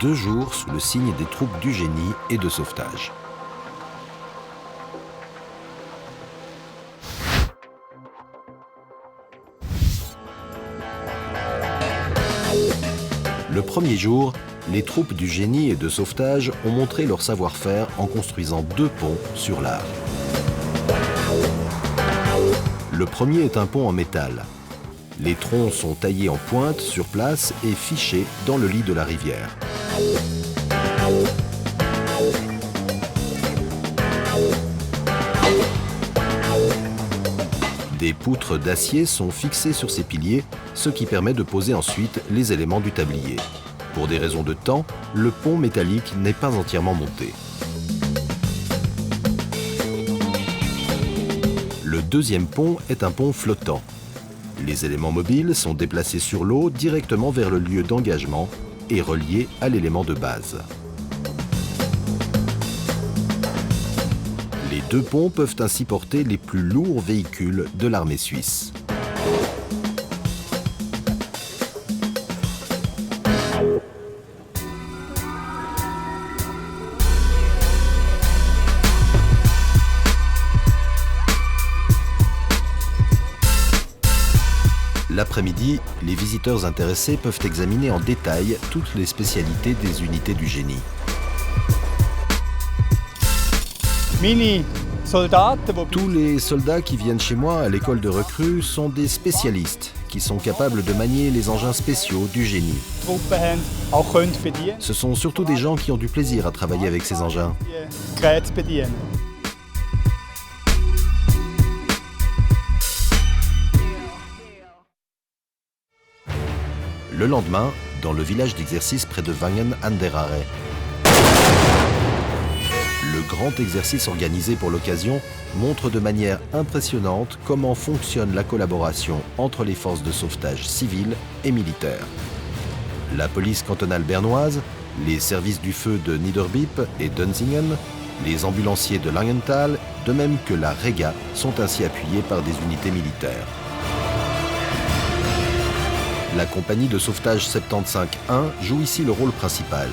2 jours sous le signe des troupes du génie et de sauvetage. Le premier jour, les troupes du génie et de sauvetage ont montré leur savoir-faire en construisant 2 ponts sur l'Aar. Le premier est un pont en métal. Les troncs sont taillés en pointe sur place et fichés dans le lit de la rivière. Des poutres d'acier sont fixées sur ces piliers, ce qui permet de poser ensuite les éléments du tablier. Pour des raisons de temps, le pont métallique n'est pas entièrement monté. Le deuxième pont est un pont flottant. Les éléments mobiles sont déplacés sur l'eau directement vers le lieu d'engagement et reliés à l'élément de base. Les 2 ponts peuvent ainsi porter les plus lourds véhicules de l'armée suisse. L'après-midi, les visiteurs intéressés peuvent examiner en détail toutes les spécialités des unités du génie. Tous les soldats qui viennent chez moi à l'école de recrues sont des spécialistes qui sont capables de manier les engins spéciaux du génie. Ce sont surtout des gens qui ont du plaisir à travailler avec ces engins. Le lendemain, dans le village d'exercice près de Wangen an der Aare. Le grand exercice organisé pour l'occasion montre de manière impressionnante comment fonctionne la collaboration entre les forces de sauvetage civiles et militaires. La police cantonale bernoise, les services du feu de Niederbipp et Dönsingen, les ambulanciers de Langenthal, de même que la Rega, sont ainsi appuyés par des unités militaires. La compagnie de sauvetage 75-1 joue ici le rôle principal.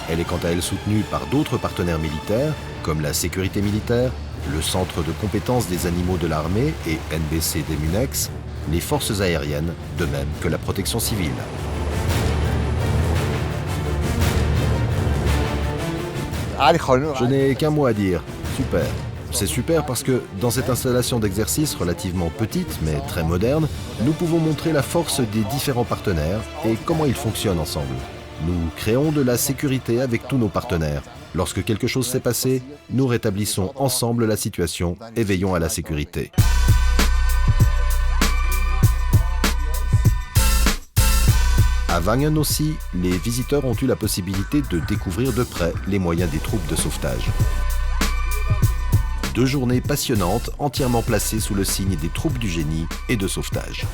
Elle est quant à elle soutenue par d'autres partenaires militaires, comme la sécurité militaire, le centre de compétences des animaux de l'armée et NBC des Munex, les forces aériennes, de même que la protection civile. Je n'ai qu'un mot à dire, super. C'est super parce que dans cette installation d'exercice relativement petite mais très moderne, nous pouvons montrer la force des différents partenaires et comment ils fonctionnent ensemble. Nous créons de la sécurité avec tous nos partenaires. Lorsque quelque chose s'est passé, nous rétablissons ensemble la situation et veillons à la sécurité. À Wangen aussi, les visiteurs ont eu la possibilité de découvrir de près les moyens des troupes de sauvetage. 2 journées passionnantes, entièrement placées sous le signe des troupes du génie et de sauvetage.